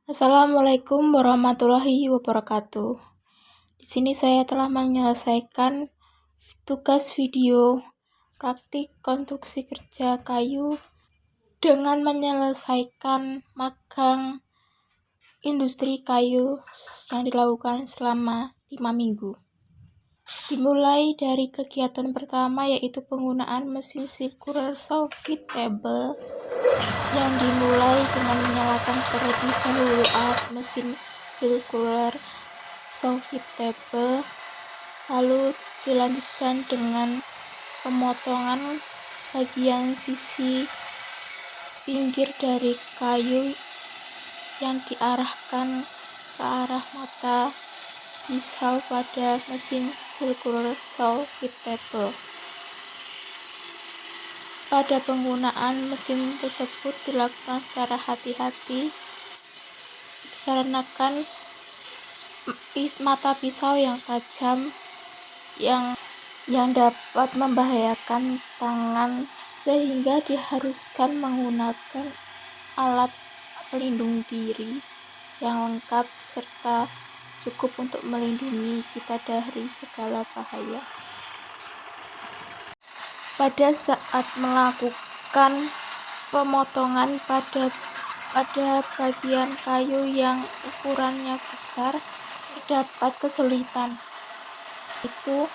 Assalamualaikum warahmatullahi wabarakatuh. Di sini saya telah menyelesaikan tugas video praktik konstruksi kerja kayu dengan menyelesaikan magang industri kayu yang dilakukan selama 5 minggu. Dimulai dari kegiatan pertama, yaitu penggunaan mesin circular saw feed table, yang dimulai dengan menyalakan terlebih dahulu alat mesin circular saw feed table, lalu dilanjutkan dengan pemotongan bagian sisi pinggir dari kayu yang diarahkan ke arah mata pisau pada mesin circular saw feed table. Pada penggunaan mesin tersebut dilakukan secara hati-hati dikarenakan mata pisau yang tajam yang dapat membahayakan tangan, sehingga diharuskan menggunakan alat pelindung diri yang lengkap serta cukup untuk melindungi kita dari segala bahaya. Pada saat melakukan pemotongan pada bagian kayu yang ukurannya besar, terdapat kesulitan, itu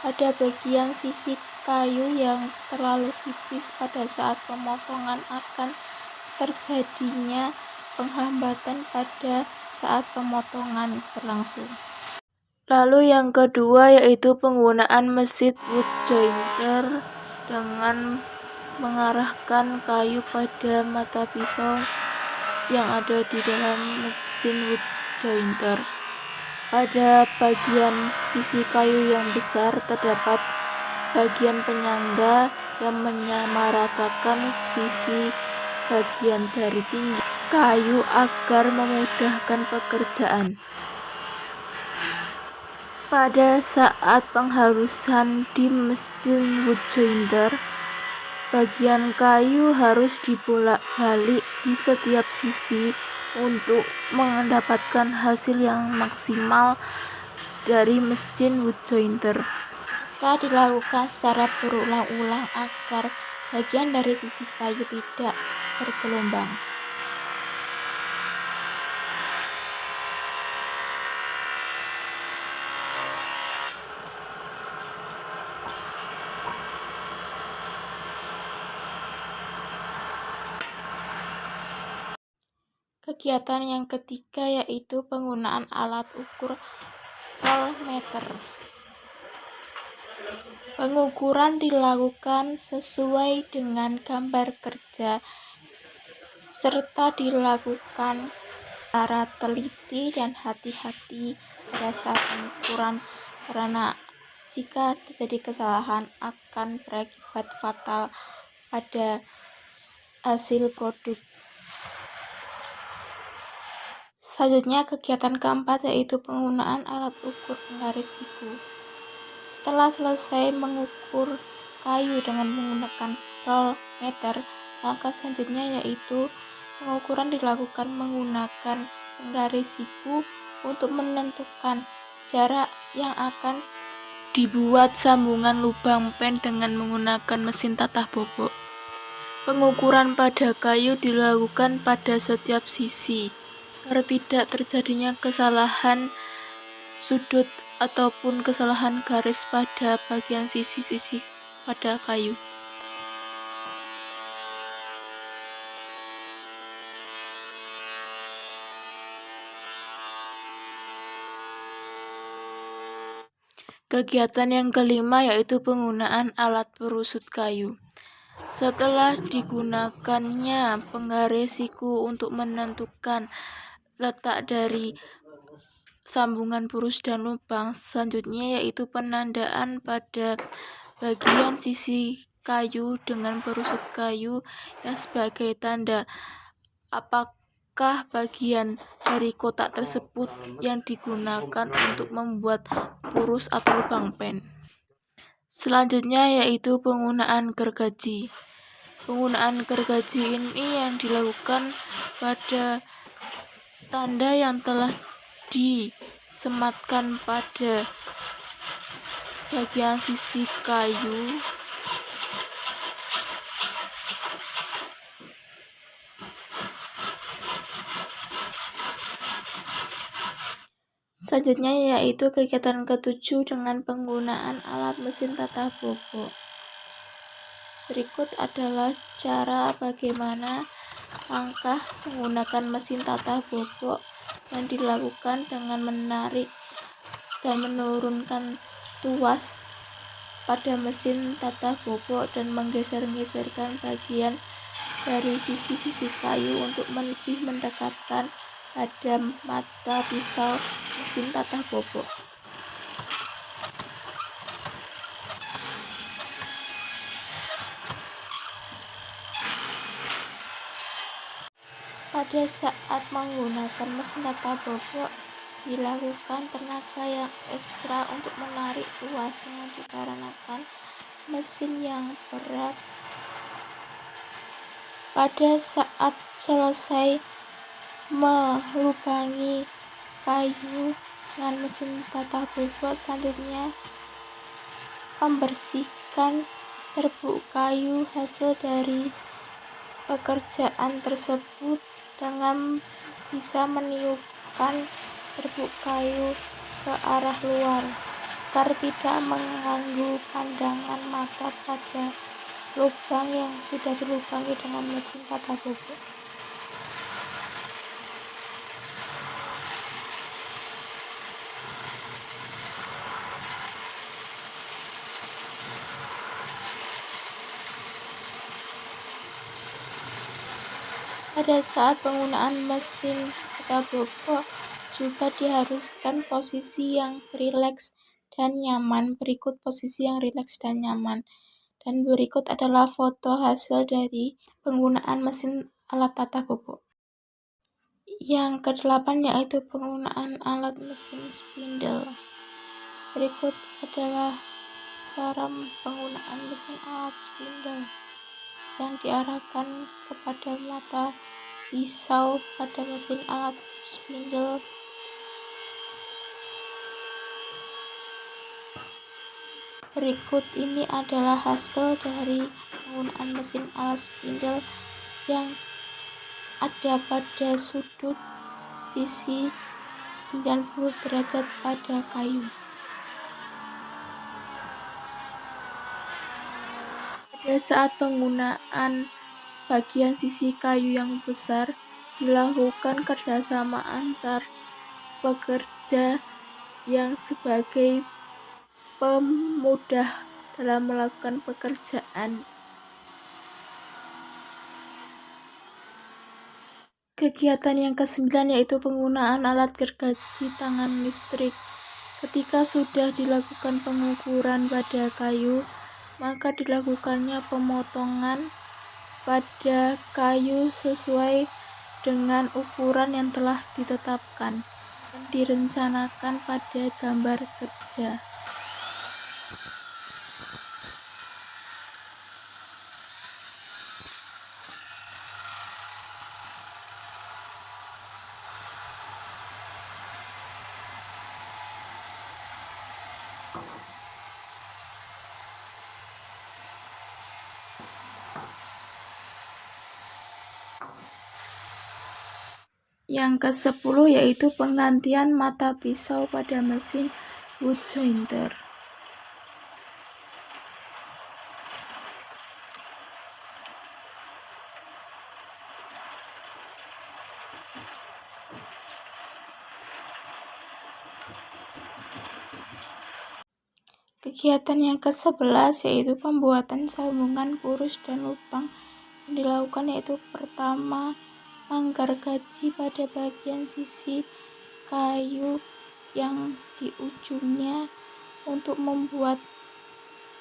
pada bagian sisi kayu yang terlalu tipis. Pada saat pemotongan akan terjadinya penghambatan pada saat pemotongan berlangsung. Lalu yang kedua, yaitu penggunaan mesin wood jointer dengan mengarahkan kayu pada mata pisau yang ada di dalam mesin wood jointer. Pada bagian sisi kayu yang besar terdapat bagian penyangga yang menyamaratakan sisi bagian dari pinggir kayu agar memudahkan pekerjaan. Pada saat penghalusan di mesin wood jointer, bagian kayu harus dibolak-balik di setiap sisi untuk mendapatkan hasil yang maksimal dari mesin wood jointer. Maka dilakukan secara berulang-ulang agar bagian dari sisi kayu tidak bergelombang. Kegiatan yang ketiga, yaitu penggunaan alat ukur voltmeter. Pengukuran dilakukan sesuai dengan gambar kerja serta dilakukan secara teliti dan hati-hati pada saat pengukuran, karena jika terjadi kesalahan akan berakibat fatal pada hasil produk. Selanjutnya, kegiatan keempat, yaitu penggunaan alat ukur penggaris siku. Setelah selesai mengukur kayu dengan menggunakan voltmeter, langkah selanjutnya yaitu pengukuran dilakukan menggunakan penggaris siku untuk menentukan jarak yang akan dibuat sambungan lubang pen dengan menggunakan mesin tatah bobok. Pengukuran pada kayu dilakukan pada setiap sisi agar tidak terjadinya kesalahan sudut ataupun kesalahan garis pada bagian sisi-sisi pada kayu. Kegiatan yang kelima, yaitu penggunaan alat perusut kayu. Setelah digunakannya penggaris siku untuk menentukan letak dari sambungan purus dan lubang, selanjutnya yaitu penandaan pada bagian sisi kayu dengan perusut kayu yang sebagai tanda apakah bagian dari kotak tersebut yang digunakan untuk membuat purus atau lubang pen. Selanjutnya yaitu penggunaan gergaji. Penggunaan gergaji ini yang dilakukan pada tanda yang telah disematkan pada bagian sisi kayu. Selanjutnya yaitu kegiatan ke-7 dengan penggunaan alat mesin tatah bobok. Berikut adalah cara bagaimana langkah menggunakan mesin tatah bobok yang dilakukan dengan menarik dan menurunkan tuas pada mesin tatah bobok dan menggeser-geserkan bagian dari sisi-sisi kayu untuk lebih mendekatkan pada mata pisau mesin tatah bobok. Pada saat menggunakan mesin tatah bobok, dilakukan tenaga yang ekstra untuk menarik tuasnya dikarenakan mesin yang berat. Pada saat selesai melubangi kayu dengan mesin tatah bobok, selanjutnya membersihkan serbuk kayu hasil dari pekerjaan tersebut dengan bisa meniupkan serbuk kayu ke arah luar agar tidak mengganggu pandangan mata pada lubang yang sudah dilubangi dengan mesin tatah bobok. Pada saat penggunaan mesin tatah bobok juga diharuskan posisi yang rileks dan nyaman. Berikut posisi yang rileks dan nyaman. Dan berikut adalah foto hasil dari penggunaan mesin alat tatah bobok. Yang ke-8 yaitu penggunaan alat mesin spindle. Berikut adalah cara penggunaan mesin alat spindle yang diarahkan kepada mata pisau pada mesin alat spindle. Berikut ini adalah hasil dari penggunaan mesin alat spindle yang ada pada sudut sisi 90 derajat pada kayu. Pada saat penggunaan bagian sisi kayu yang besar, dilakukan kerjasama antar pekerja yang sebagai pemudah dalam melakukan pekerjaan. Kegiatan yang ke-9 yaitu penggunaan alat gergaji tangan listrik. Ketika sudah dilakukan pengukuran pada kayu, maka dilakukannya pemotongan pada kayu sesuai dengan ukuran yang telah ditetapkan dan direncanakan pada gambar kerja. Yang ke-10 yaitu penggantian mata pisau pada mesin wood jointer. Kegiatan yang ke-11 yaitu pembuatan sambungan kurus dan lubang. Yang dilakukan yaitu pertama, menggergaji pada bagian sisi kayu yang di ujungnya untuk membuat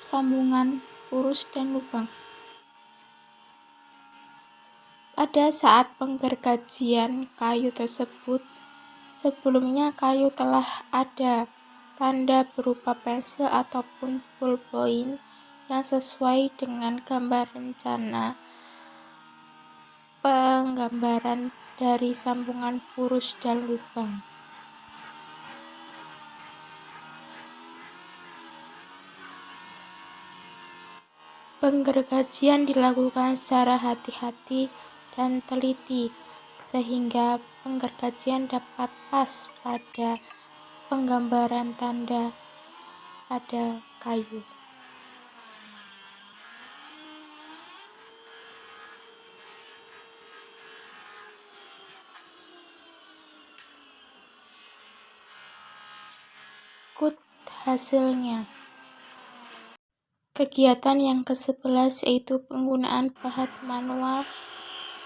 sambungan kurus dan lubang. Pada saat penggergajian kayu tersebut, sebelumnya kayu telah ada tanda berupa pensil ataupun ballpoint yang sesuai dengan gambar rencana. penggambaran dari sambungan purus dan lubang. Penggergajian dilakukan secara hati-hati dan teliti, sehingga penggergajian dapat pas pada penggambaran tanda pada kayu. Berikut hasilnya. Kegiatan yang ke-11 yaitu penggunaan pahat manual.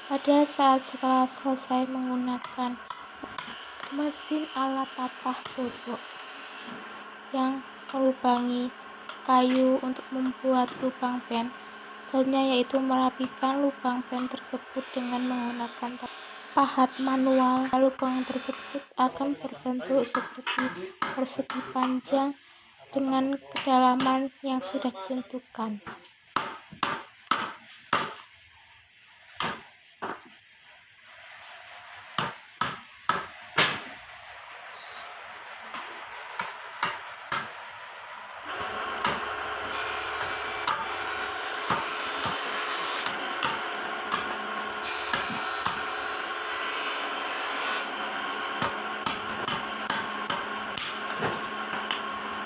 Pada saat setelah selesai menggunakan mesin alat tapah bobok yang melubangi kayu untuk membuat lubang pen, selanjutnya yaitu merapikan lubang pen tersebut dengan menggunakan pahat manual. Lubang tersebut akan berbentuk seperti persegi panjang dengan kedalaman yang sudah ditentukan.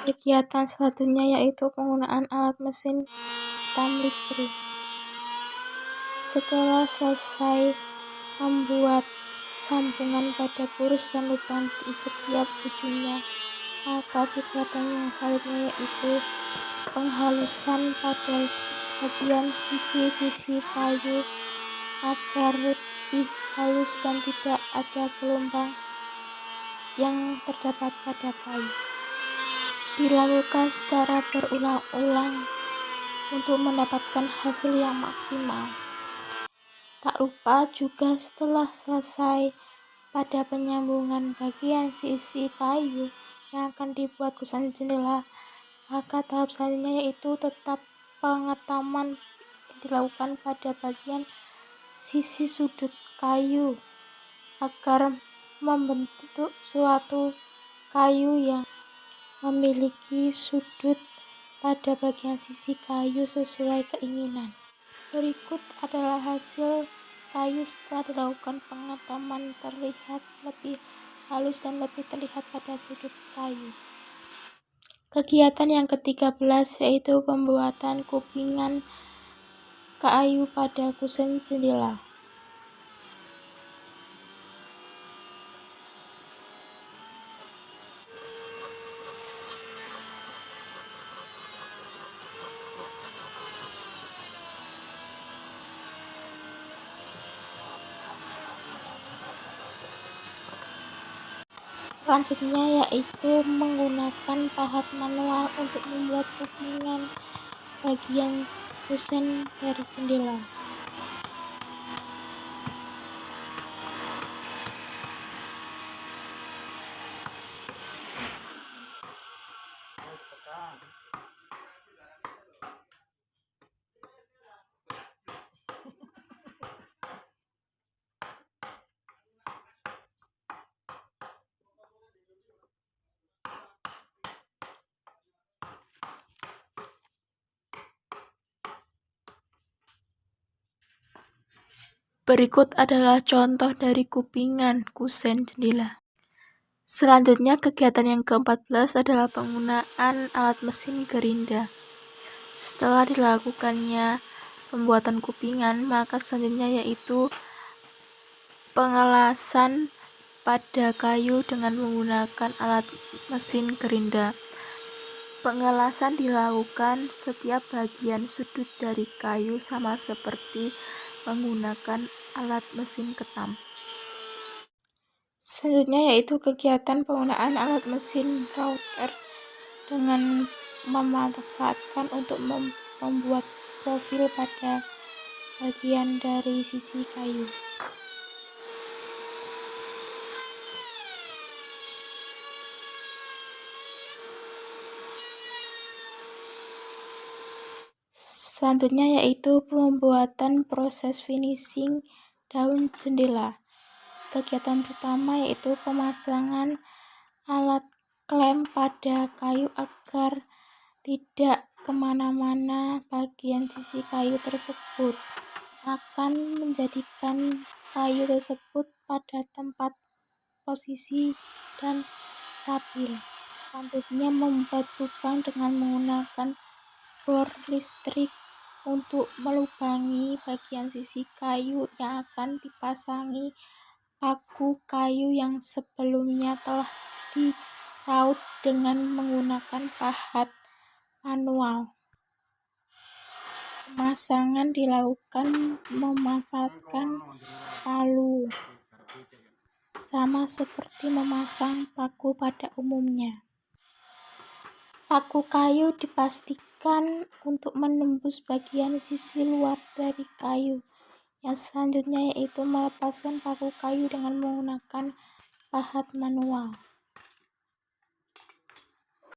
Kegiatan selanjutnya yaitu penggunaan alat mesin hitam listrik. Setelah selesai membuat sambungan pada purus dan lubang di setiap ujungnya, maka kegiatan yang selanjutnya yaitu penghalusan pada bagian sisi-sisi kayu agar lebih halus dan tidak ada gelombang yang terdapat pada kayu. Dilakukan secara berulang-ulang untuk mendapatkan hasil yang maksimal. Tak lupa juga setelah selesai pada penyambungan bagian sisi kayu yang akan dibuat kusen jendela, maka tahap selanjutnya yaitu tetap pengetaman yang dilakukan pada bagian sisi sudut kayu agar membentuk suatu kayu yang memiliki sudut pada bagian sisi kayu sesuai keinginan. Berikut adalah hasil kayu setelah dilakukan pengetaman, terlihat lebih halus dan lebih terlihat pada sudut kayu. Kegiatan yang ke-13 yaitu pembuatan kupingan kayu pada kusen jendela. Selanjutnya yaitu menggunakan pahat manual untuk membuat kupingan bagian kusen dari jendela. Berikut adalah contoh dari kupingan kusen jendela. Selanjutnya kegiatan yang ke-14 adalah penggunaan alat mesin gerinda. Setelah dilakukannya pembuatan kupingan, maka selanjutnya yaitu pengelasan pada kayu dengan menggunakan alat mesin gerinda. Pengelasan dilakukan setiap bagian sudut dari kayu sama seperti menggunakan alat mesin ketam. Selanjutnya yaitu kegiatan penggunaan alat mesin router dengan memanfaatkan untuk membuat profil pada bagian dari sisi kayu. Selanjutnya yaitu pembuatan proses finishing daun jendela. Kegiatan pertama yaitu pemasangan alat klem pada kayu agar tidak kemana-mana. Bagian sisi kayu tersebut akan menjadikan kayu tersebut pada tempat posisi dan stabil. Selanjutnya membuat lubang dengan menggunakan bor listrik untuk melubangi bagian sisi kayu yang akan dipasangi paku kayu yang sebelumnya telah diraut dengan menggunakan pahat manual. Pemasangan dilakukan memanfaatkan palu, sama seperti memasang paku pada umumnya. Paku kayu dipastikan untuk menembus bagian sisi luar dari kayu. Yang selanjutnya yaitu melepaskan paku kayu dengan menggunakan pahat manual.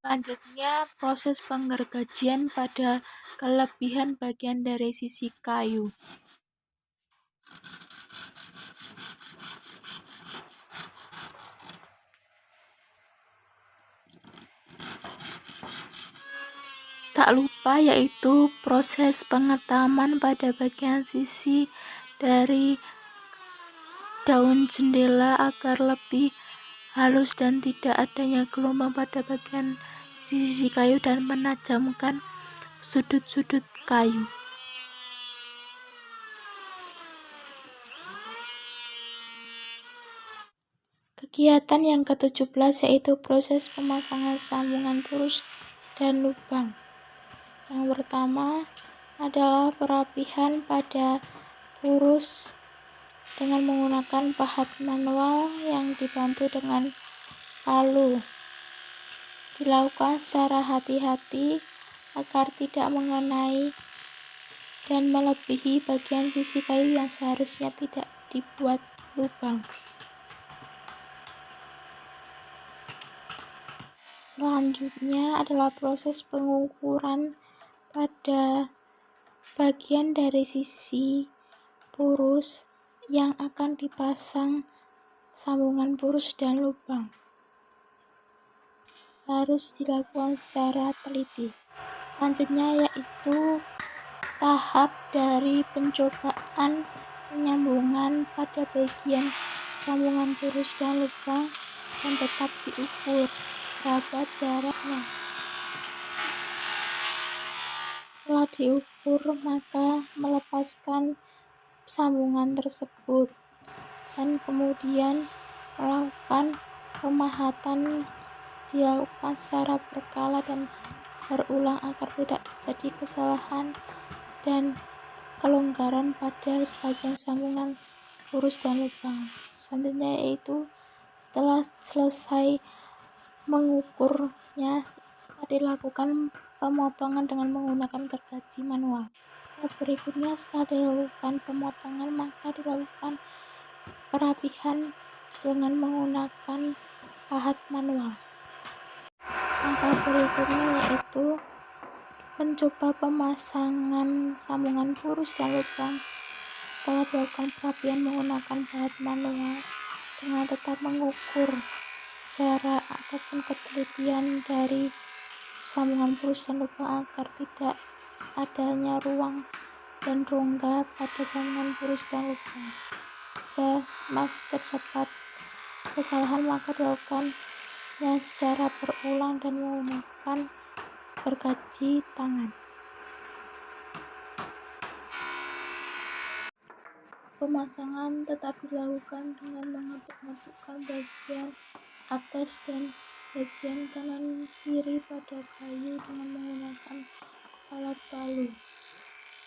Selanjutnya, proses penggergajian pada kelebihan bagian dari sisi kayu. Tak lupa yaitu proses pengetaman pada bagian sisi dari daun jendela agar lebih halus dan tidak adanya gelombang pada bagian sisi kayu dan menajamkan sudut-sudut kayu. Kegiatan yang ke-17 yaitu proses pemasangan sambungan purus dan lubang. Yang pertama adalah perapihan pada purus dengan menggunakan pahat manual yang dibantu dengan palu. Dilakukan secara hati-hati agar tidak mengenai dan melebihi bagian sisi kayu yang seharusnya tidak dibuat lubang. Selanjutnya adalah proses pengukuran pada bagian dari sisi purus yang akan dipasang sambungan purus dan lubang. Harus dilakukan secara teliti. Selanjutnya yaitu tahap dari pencobaan penyambungan pada bagian sambungan purus dan lubang dan tetap diukur berapa jaraknya. Setelah diukur, maka melepaskan sambungan tersebut dan kemudian melakukan pemahatan. Dilakukan secara berkala dan berulang agar tidak terjadi kesalahan dan kelonggaran pada bagian sambungan purus dan lubang. Selanjutnya yaitu setelah selesai mengukurnya, dilakukan pemotongan dengan menggunakan gergaji manual. Berikutnya setelah dilakukan pemotongan, maka dilakukan perapihan dengan menggunakan pahat manual. Langkah berikutnya yaitu mencoba pemasangan sambungan purus dan lubang. Setelah dilakukan perapian menggunakan pahat manual dengan tetap mengukur jarak ataupun ketelitian dari sambungan purus dan lubang agar tidak adanya ruang dan rongga pada sambungan purus dan lubang. Jika masih terdapat kesalahan, maka dilakukan secara berulang dan menggunakan gergaji tangan. Pemasangan tetap dilakukan dengan mengaduk-adukkan bagian atas dan bagian kanan kiri pada kayu dengan menggunakan alat palu,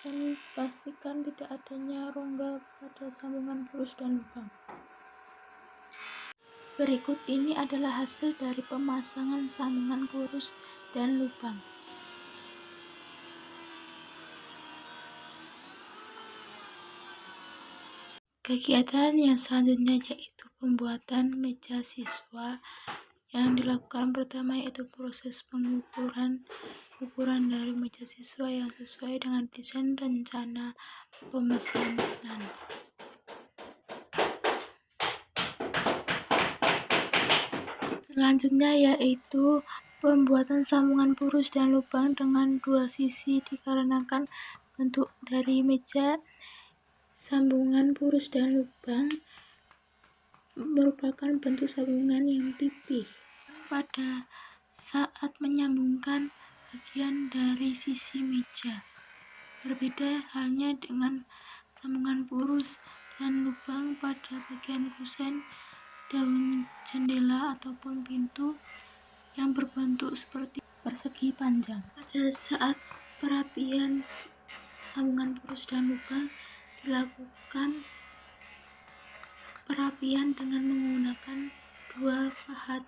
dan pastikan tidak adanya rongga pada sambungan purus dan lubang. Berikut ini adalah hasil dari pemasangan sambungan purus dan lubang. Kegiatan yang selanjutnya yaitu pembuatan meja siswa. Yang dilakukan pertama yaitu proses pengukuran ukuran dari meja siswa yang sesuai dengan desain rencana pemesanan. Selanjutnya yaitu pembuatan sambungan purus dan lubang dengan dua sisi. Dikarenakan bentuk dari meja sambungan purus dan lubang merupakan bentuk sambungan yang pipih. Pada saat menyambungkan bagian dari sisi meja, berbeda halnya dengan sambungan purus dan lubang pada bagian kusen, daun jendela ataupun pintu yang berbentuk seperti persegi panjang. Pada saat perapian sambungan purus dan lubang dilakukan perapian dengan menggunakan dua pahat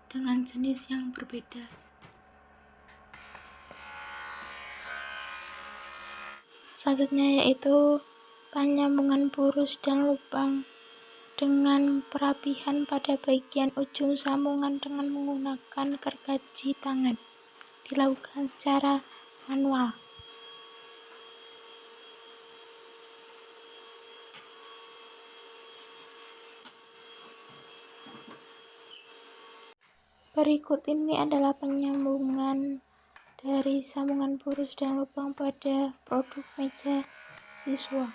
dengan jenis yang berbeda. Selanjutnya yaitu penyambungan purus dan lubang dengan perapihan pada bagian ujung sambungan dengan menggunakan gergaji tangan. Dilakukan secara manual. Berikut ini adalah penyambungan dari sambungan purus dan lubang pada produk meja siswa.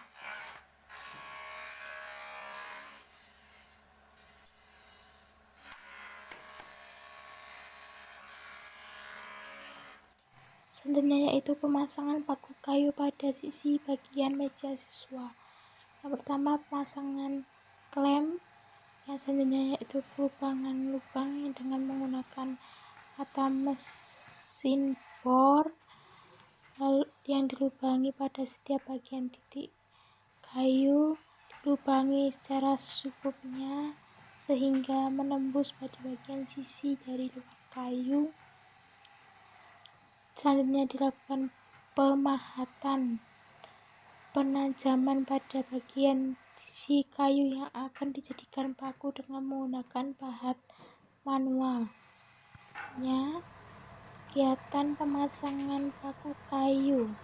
Selanjutnya yaitu pemasangan paku kayu pada sisi bagian meja siswa. Yang pertama pemasangan klem, yang selanjutnya yaitu pelubangan lubang dengan menggunakan mata mesin bor yang dilubangi pada setiap bagian titik kayu, dilubangi secara secukupnya sehingga menembus pada bagian sisi dari luar kayu. Selanjutnya dilakukan pemahatan penajaman pada bagian sisi kayu yang akan dijadikan paku dengan menggunakan pahat manual. Kegiatan pemasangan paku kayu.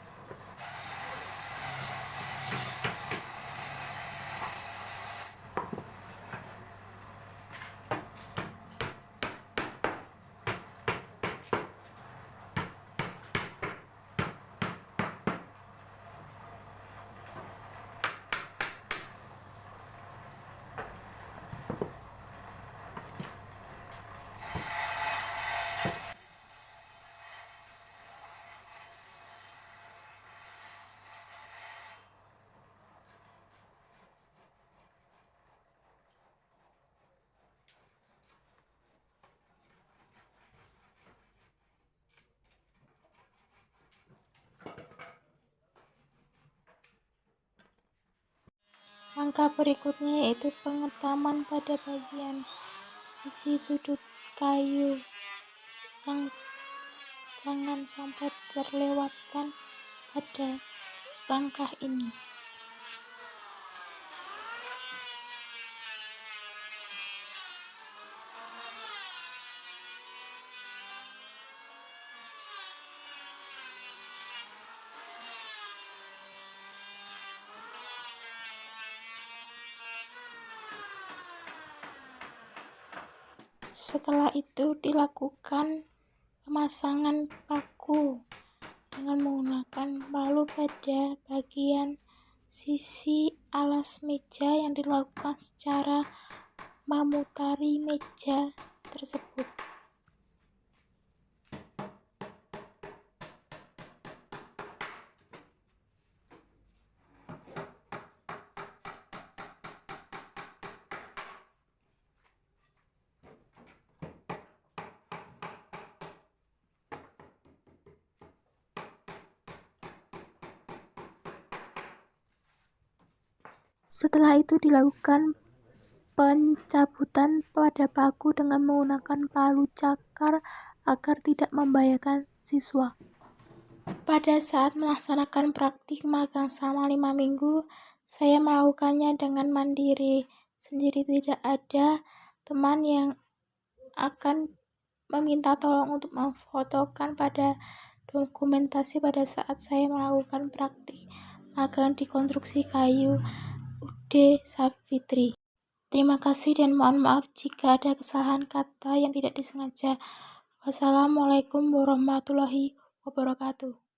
Langkah berikutnya yaitu pengetaman pada bagian sisi sudut kayu yang jangan sampai terlewatkan pada langkah ini. Setelah itu dilakukan pemasangan paku dengan menggunakan palu pada bagian sisi alas meja yang dilakukan secara memutari meja tersebut. Setelah itu dilakukan pencabutan pada paku dengan menggunakan palu cakar agar tidak membahayakan siswa. Pada saat melaksanakan praktik magang selama 5 minggu, saya melakukannya dengan mandiri sendiri, tidak ada teman yang akan meminta tolong untuk memfotokan pada dokumentasi pada saat saya melakukan praktik magang di konstruksi kayu UD Savitri. Terima kasih dan mohon maaf jika ada kesalahan kata yang tidak disengaja. Wassalamualaikum warahmatullahi wabarakatuh.